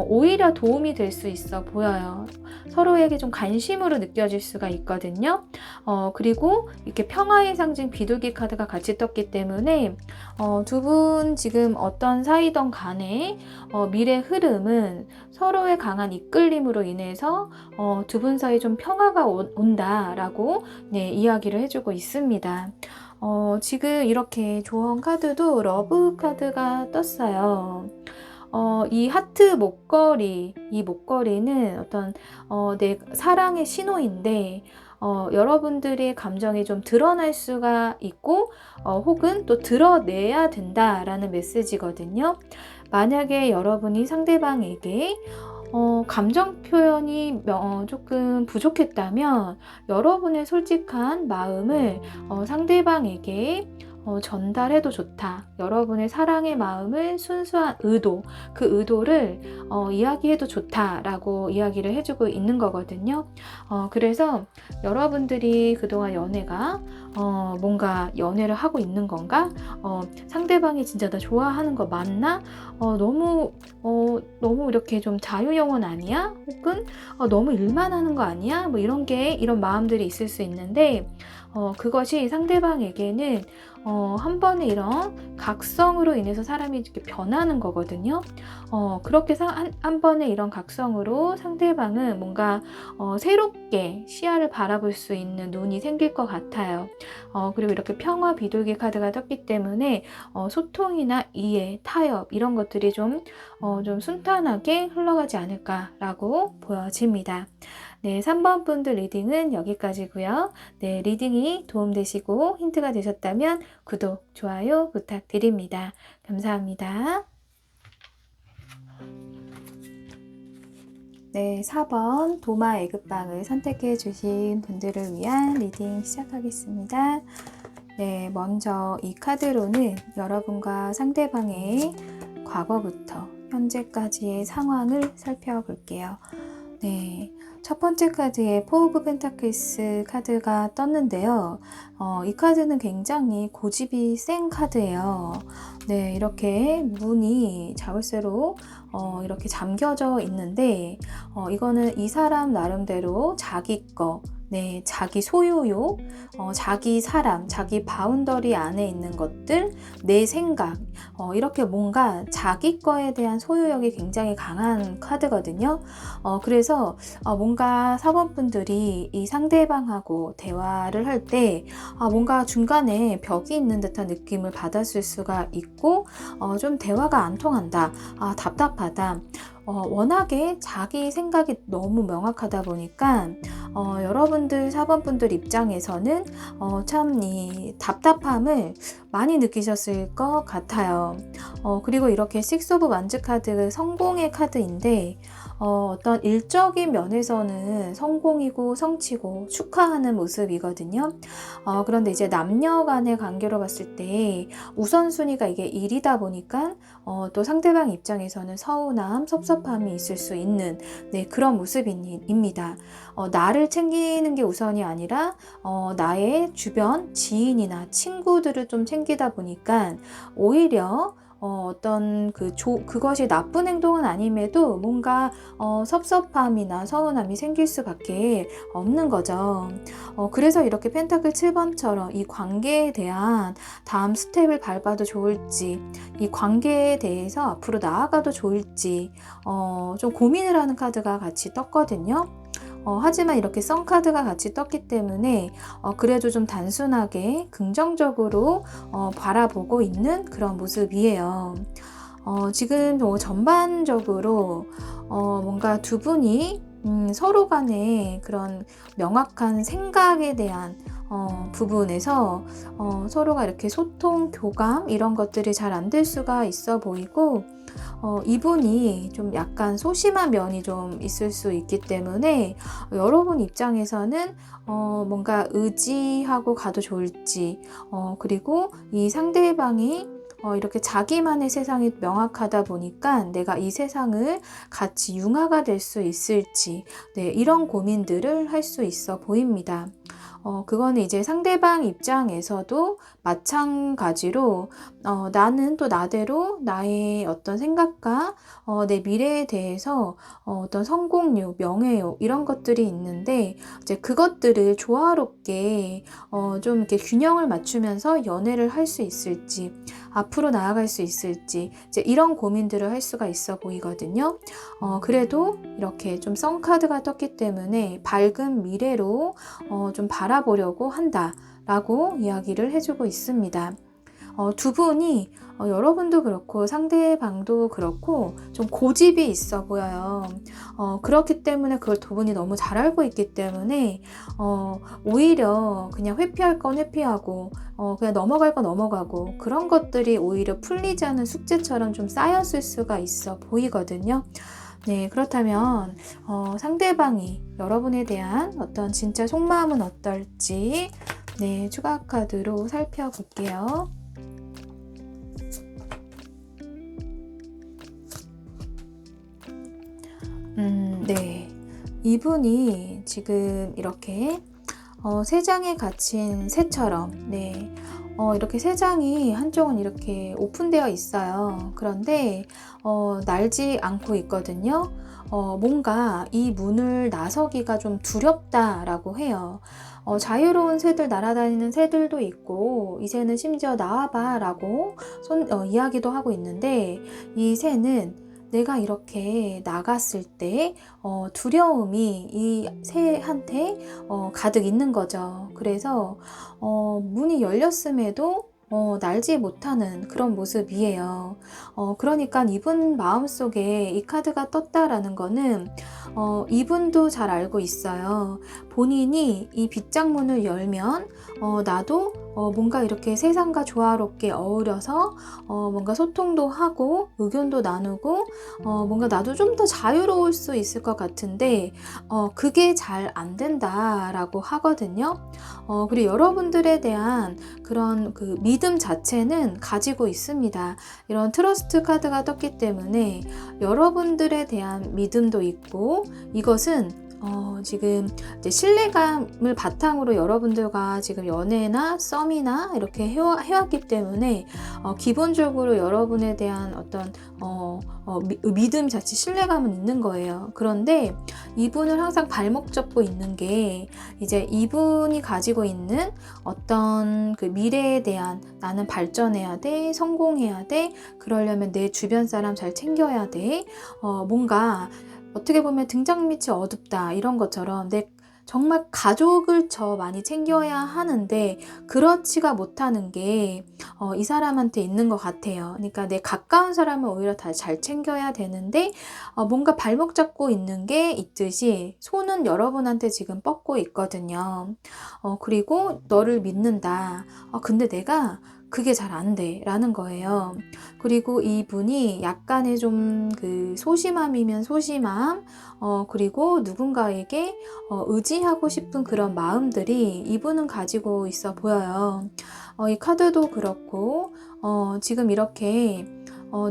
오히려 도움이 될 수 있어 보여요. 서로에게 좀 관심으로 느껴질 수가 있거든요. 그리고 이렇게 평화의 상징 비둘기 카드가 같이 떴기 때문에 두 분 지금 어떤 사이든 간에 미래 흐름은 서로의 강한 이끌림으로 인해서 두 분 사이 좀 평화가 온다라고 네, 이야기를 해주고 있습니다. 지금 이렇게 조언 카드도 러브 카드가 떴어요. 이 하트 목걸이, 이 목걸이는 어떤 내 사랑의 신호인데 여러분들의 감정이 좀 드러날 수가 있고 혹은 또 드러내야 된다라는 메시지거든요. 만약에 여러분이 상대방에게 감정 표현이 조금 부족했다면 여러분의 솔직한 마음을 상대방에게 전달해도 좋다. 여러분의 사랑의 마음을 순수한 의도, 그 의도를 이야기해도 좋다라고 이야기를 해주고 있는 거거든요. 그래서 여러분들이 그동안 연애가 뭔가 연애를 하고 있는 건가? 상대방이 진짜 나 좋아하는 거 맞나? 너무 이렇게 좀 자유영혼 아니야? 혹은 너무 일만 하는 거 아니야? 뭐 이런 마음들이 있을 수 있는데 그것이 상대방에게는 한 번의 이런 각성으로 인해서 사람이 이렇게 변하는 거거든요. 그렇게 한 번의 이런 각성으로 상대방은 뭔가 새롭게 시야를 바라볼 수 있는 눈이 생길 것 같아요. 그리고 이렇게 평화 비둘기 카드가 떴기 때문에 소통이나 이해, 타협 이런 것들이 좀 순탄하게 흘러가지 않을까라고 보여집니다. 네, 3번 분들 리딩은 여기까지고요. 네, 리딩이 도움되시고 힌트가 되셨다면 구독, 좋아요 부탁드립니다. 감사합니다. 네, 4번 도마 애급방을 선택해 주신 분들을 위한 리딩 시작하겠습니다. 네, 먼저 이 카드로는 여러분과 상대방의 과거부터 현재까지의 상황을 살펴볼게요. 네, 첫 번째 카드에 포 오브 펜타클스 카드가 떴는데요. 이 카드는 굉장히 고집이 센 카드예요. 네, 이렇게 문이 자물쇠로 이렇게 잠겨져 있는데 이거는 이 사람 나름대로 자기 거, 네, 자기 소유욕, 자기 사람, 자기 바운더리 안에 있는 것들, 내 생각, 이렇게 뭔가 자기 거에 대한 소유욕이 굉장히 강한 카드거든요. 그래서 뭔가 사원분들이 이 상대방하고 대화를 할 때 뭔가 중간에 벽이 있는 듯한 느낌을 받았을 수가 있고 좀 대화가 안 통한다, 답답하다. 워낙에 자기 생각이 너무 명확하다 보니까 여러분들 4번분들 입장에서는 참 이 답답함을 많이 느끼셨을 것 같아요. 그리고 이렇게 식스 오브 완즈 카드 성공의 카드인데 어떤 일적인 면에서는 성공이고 성취고 축하하는 모습이거든요. 그런데 이제 남녀 간의 관계로 봤을 때 우선순위가 이게 일이다 보니까 또 상대방 입장에서는 서운함, 섭섭함이 있을 수 있는 네, 그런 모습입니다. 나를 챙기는 게 우선이 아니라 나의 주변 지인이나 친구들을 좀 챙기다 보니까 오히려 어떤 그것이 나쁜 행동은 아님에도 뭔가 섭섭함이나 서운함이 생길 수밖에 없는 거죠. 그래서 이렇게 펜타클 7번처럼 이 관계에 대한 다음 스텝을 밟아도 좋을지, 이 관계에 대해서 앞으로 나아가도 좋을지 좀 고민을 하는 카드가 같이 떴거든요. 하지만 이렇게 썬 카드가 같이 떴기 때문에 그래도 좀 단순하게 긍정적으로 바라보고 있는 그런 모습이에요. 지금 전반적으로 뭔가 두 분이 서로 간에 그런 명확한 생각에 대한 부분에서 서로가 이렇게 소통, 교감 이런 것들이 잘 안 될 수가 있어 보이고 이분이 좀 약간 소심한 면이 좀 있을 수 있기 때문에 여러분 입장에서는 뭔가 의지하고 가도 좋을지 그리고 이 상대방이 이렇게 자기만의 세상이 명확하다 보니까 내가 이 세상을 같이 융화가 될 수 있을지 네, 이런 고민들을 할 수 있어 보입니다. 그거는 이제 상대방 입장에서도 마찬가지로 나는 또 나대로 나의 어떤 생각과 내 미래에 대해서 어떤 성공욕, 명예욕 이런 것들이 있는데 이제 그것들을 조화롭게 좀 이렇게 균형을 맞추면서 연애를 할 수 있을지 앞으로 나아갈 수 있을지 이제 이런 고민들을 할 수가 있어 보이거든요. 그래도 이렇게 좀 썬카드가 떴기 때문에 밝은 미래로 좀 바라보려고 한다라고 이야기를 해주고 있습니다. 두 분이 여러분도 그렇고 상대방도 그렇고 좀 고집이 있어 보여요. 그렇기 때문에 그걸 두 분이 너무 잘 알고 있기 때문에 오히려 그냥 회피할 건 회피하고 그냥 넘어갈 건 넘어가고 그런 것들이 오히려 풀리지 않은 숙제처럼 좀 쌓였을 수가 있어 보이거든요. 네, 그렇다면 상대방이 여러분에 대한 어떤 진짜 속마음은 어떨지 네, 추가 카드로 살펴볼게요. 네. 이분이 지금 이렇게 세 장에 갇힌 새처럼 네. 이렇게 세 장이 한쪽은 이렇게 오픈되어 있어요. 그런데 날지 않고 있거든요. 뭔가 이 문을 나서기가 좀 두렵다라고 해요. 자유로운 새들 날아다니는 새들도 있고 이 새는 심지어 나와봐 라고 이야기도 하고 있는데 이 새는 내가 이렇게 나갔을 때 두려움이 이 새한테 가득 있는 거죠. 그래서 문이 열렸음에도 날지 못하는 그런 모습이에요. 그러니까 이분 마음속에 이 카드가 떴다라는 거는 이분도 잘 알고 있어요. 본인이 이 빗장문을 열면 나도 뭔가 이렇게 세상과 조화롭게 어우러서 뭔가 소통도 하고 의견도 나누고 뭔가 나도 좀 더 자유로울 수 있을 것 같은데 그게 잘 안 된다라고 하거든요. 그리고 여러분들에 대한 그런 그 믿음 자체는 가지고 있습니다. 이런 트러스트 카드가 떴기 때문에 여러분들에 대한 믿음도 있고 이것은 지금 이제 신뢰감을 바탕으로 여러분들과 지금 연애나 썸이나 이렇게 해왔기 때문에 기본적으로 여러분에 대한 어떤 믿음 자체 신뢰감은 있는 거예요. 그런데 이분을 항상 발목 잡고 있는 게 이제 이분이 가지고 있는 어떤 그 미래에 대한 나는 발전해야 돼, 성공해야 돼, 그러려면 내 주변 사람 잘 챙겨야 돼, 뭔가 어떻게 보면 등잔 밑이 어둡다 이런 것처럼 내 정말 가족을 많이 챙겨야 하는데 그렇지가 못하는 게 이 사람한테 있는 것 같아요. 그러니까 내 가까운 사람을 오히려 다 잘 챙겨야 되는데 뭔가 발목 잡고 있는 게 있듯이 손은 여러분한테 지금 뻗고 있거든요. 그리고 너를 믿는다. 근데 내가 그게 잘 안 돼 라는 거예요. 그리고 이분이 약간의 좀 그 소심함이면 소심함 그리고 누군가에게 의지하고 싶은 그런 마음들이 이분은 가지고 있어 보여요. 이 카드도 그렇고 지금 이렇게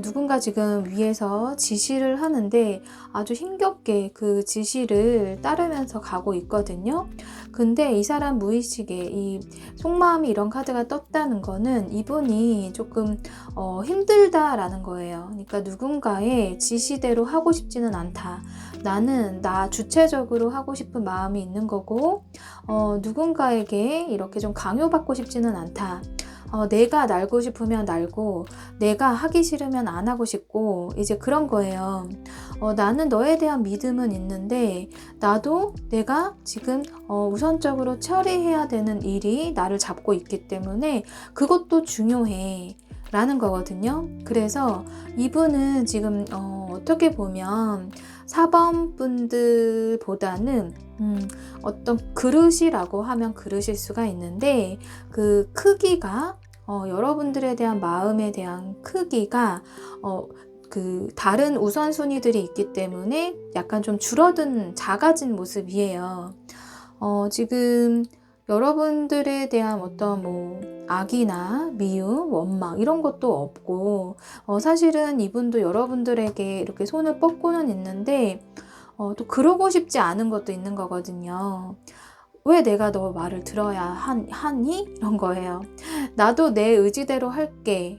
누군가 지금 위에서 지시를 하는데 아주 힘겹게 그 지시를 따르면서 가고 있거든요. 근데 이 사람 무의식에 이 속마음이 이런 카드가 떴다는 거는 이분이 조금 힘들다라는 거예요. 그러니까 누군가의 지시대로 하고 싶지는 않다. 나는 나 주체적으로 하고 싶은 마음이 있는 거고 누군가에게 이렇게 좀 강요받고 싶지는 않다. 내가 날고 싶으면 날고 내가 하기 싫으면 안 하고 싶고 이제 그런 거예요. 나는 너에 대한 믿음은 있는데 나도 내가 지금 우선적으로 처리해야 되는 일이 나를 잡고 있기 때문에 그것도 중요해 라는 거거든요. 그래서 이분은 지금 어떻게 보면 사범분들보다는 어떤 그릇이라고 하면 그릇일 수가 있는데 그 크기가 여러분들에 대한 마음에 대한 크기가 그 다른 우선순위들이 있기 때문에 약간 좀 줄어든 작아진 모습이에요. 지금 여러분들에 대한 어떤 뭐 악이나 미움, 원망 이런 것도 없고 사실은 이분도 여러분들에게 이렇게 손을 뻗고는 있는데 또 그러고 싶지 않은 것도 있는 거거든요. 왜 내가 너 말을 들어야 하니? 이런 거예요. 나도 내 의지대로 할게.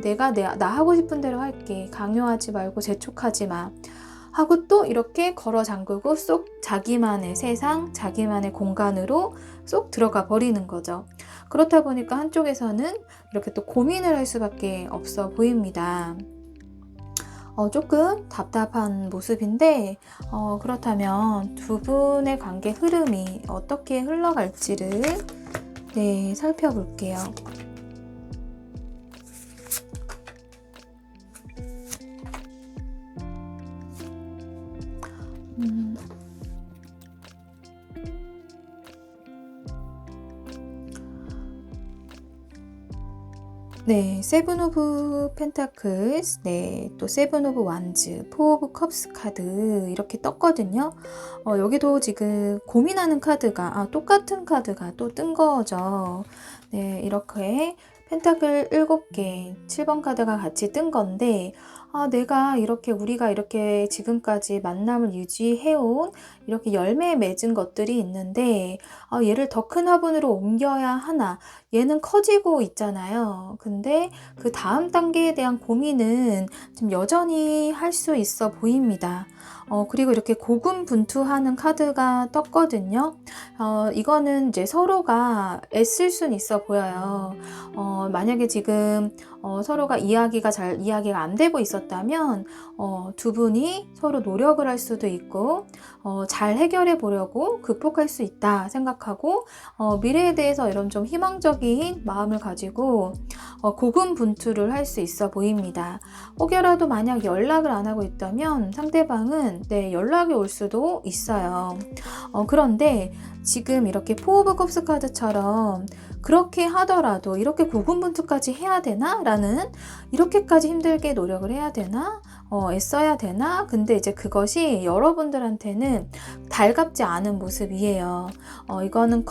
내가 나 하고 싶은 대로 할게. 강요하지 말고 재촉하지 마. 하고 또 이렇게 걸어 잠그고 쏙 자기만의 세상, 자기만의 공간으로 쏙 들어가 버리는 거죠. 그렇다 보니까 한쪽에서는 이렇게 또 고민을 할 수밖에 없어 보입니다. 조금 답답한 모습인데 그렇다면 두 분의 관계 흐름이 어떻게 흘러갈지를 네, 살펴볼게요. 네, 세븐 오브 펜타클스, 네, 또 세븐 오브 완즈, 포 오브 컵스 카드 이렇게 떴거든요. 여기도 지금 고민하는 카드가 똑같은 카드가 또 뜬 거죠. 네, 이렇게 펜타클 7개, 7번 카드가 같이 뜬 건데 우리가 이렇게 지금까지 만남을 유지해온 이렇게 열매 맺은 것들이 있는데 얘를 더 큰 화분으로 옮겨야 하나 얘는 커지고 있잖아요. 근데 그 다음 단계에 대한 고민은 지금 여전히 할 수 있어 보입니다. 그리고 이렇게 고군분투하는 카드가 떴거든요. 이거는 이제 서로가 애쓸 순 있어 보여요. 만약에 지금 서로가 이야기가 안 되고 있었다면 두 분이 서로 노력을 할 수도 있고 잘 해결해 보려고 극복할 수 있다 생각하고 미래에 대해서 이런 좀 희망적인 마음을 가지고 고군분투를 할 수 있어 보입니다. 혹여라도 만약 연락을 안 하고 있다면 상대방은 네, 연락이 올 수도 있어요. 그런데 지금 이렇게 포 오브 컵스 카드처럼 그렇게 하더라도 이렇게 고군분투까지 해야 되나? 라는 이렇게까지 힘들게 노력을 해야 되나? 애써야 되나? 근데 이제 그것이 여러분들한테는 달갑지 않은 모습이에요. 이거는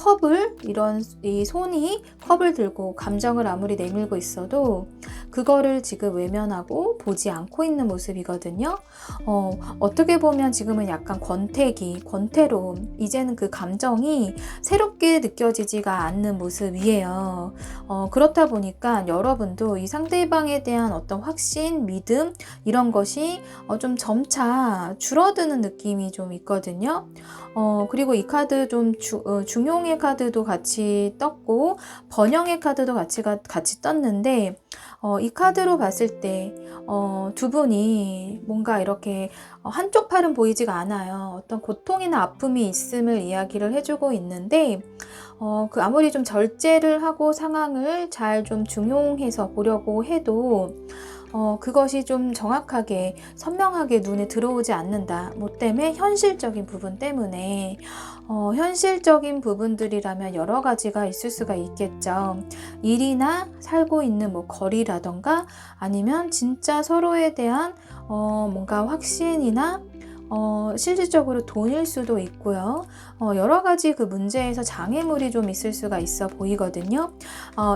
이 손이 컵을 들고 감정을 아무리 내밀고 있어도 그거를 지금 외면하고 보지 않고 있는 모습이거든요. 어떻게 보면 지금은 약간 권태로움, 이제는 그 감정이 새롭게 느껴지지가 않는 모습이에요. 그렇다 보니까 여러분도 이 상대방에 대한 어떤 확신, 믿음 이런 것이 좀 점차 줄어드는 느낌이 좀 있거든요. 그리고 이 카드 좀 중용의 카드도 같이 떴고 번영의 카드도 같이 떴는데 이 카드로 봤을 때 두 분이 뭔가 이렇게 한쪽 팔은 보이지가 않아요. 어떤 고통이나 아픔이 있음을 이야기를 해주고 있는데 아무리 좀 절제를 하고 상황을 잘 좀 중용해서 보려고 해도 그것이 좀 정확하게 선명하게 눈에 들어오지 않는다. 뭐 때문에 현실적인 부분 때문에 현실적인 부분들이라면 여러 가지가 있을 수가 있겠죠. 일이나 살고 있는 뭐 거리라던가 아니면 진짜 서로에 대한 뭔가 확신이나 실질적으로 돈일 수도 있고요. 여러 가지 그 문제에서 장애물이 좀 있을 수가 있어 보이거든요.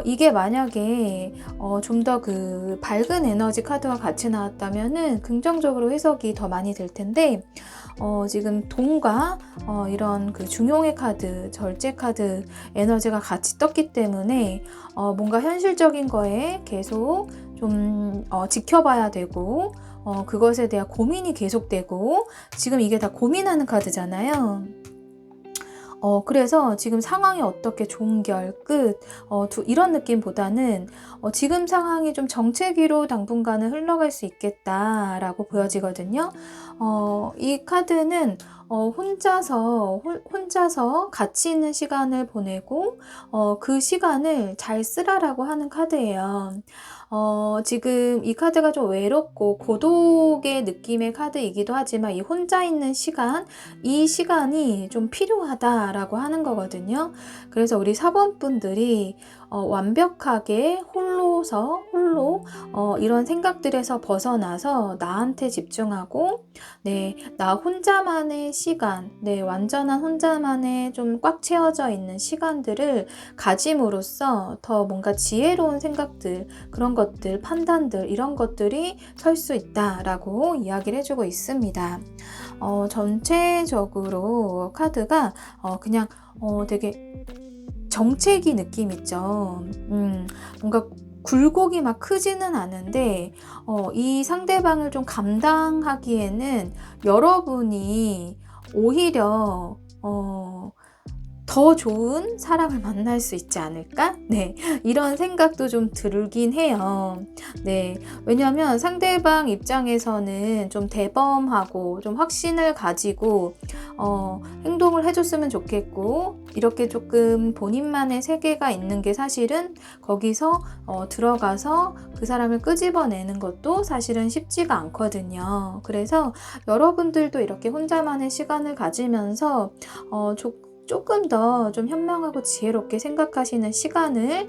이게 만약에 좀 더 그 밝은 에너지 카드와 같이 나왔다면은 긍정적으로 해석이 더 많이 될 텐데, 지금 돈과 이런 그 중용의 카드, 절제 카드 에너지가 같이 떴기 때문에 뭔가 현실적인 거에 계속 좀 지켜봐야 되고, 그것에 대한 고민이 계속되고, 지금 이게 다 고민하는 카드잖아요. 그래서 지금 상황이 어떻게 종결, 끝, 이런 느낌보다는 지금 상황이 좀 정체기로 당분간은 흘러갈 수 있겠다라고 보여지거든요. 이 카드는 혼자서 가치 있는 시간을 보내고, 그 시간을 잘 쓰라라고 하는 카드예요. 지금 이 카드가 좀 외롭고 고독의 느낌의 카드이기도 하지만 이 혼자 있는 시간, 이 시간이 좀 필요하다라고 하는 거거든요. 그래서 우리 사번분들이 완벽하게 홀로 이런 생각들에서 벗어나서 나한테 집중하고, 네, 나 혼자만의 시간, 네, 완전한 혼자만의 좀 꽉 채워져 있는 시간들을 가짐으로써 더 뭔가 지혜로운 생각들, 그런 것들, 판단들, 이런 것들이 설 수 있다라고 이야기를 해주고 있습니다. 전체적으로 카드가 그냥 되게 정체기 느낌 있죠. 뭔가 굴곡이 막 크지는 않은데, 이 상대방을 좀 감당하기에는 여러분이 오히려 더 좋은 사람을 만날 수 있지 않을까? 네, 이런 생각도 좀 들긴 해요. 네, 왜냐하면 상대방 입장에서는 좀 대범하고 좀 확신을 가지고 행동을 해줬으면 좋겠고, 이렇게 조금 본인만의 세계가 있는 게 사실은 거기서 들어가서 그 사람을 끄집어내는 것도 사실은 쉽지가 않거든요. 그래서 여러분들도 이렇게 혼자만의 시간을 가지면서 조금 더 좀 현명하고 지혜롭게 생각하시는 시간을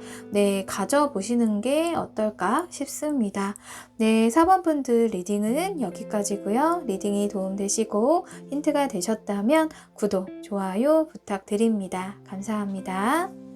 가져보시는 게 어떨까 싶습니다. 네, 4번분들 리딩은 여기까지고요. 리딩이 도움되시고 힌트가 되셨다면 구독, 좋아요 부탁드립니다. 감사합니다.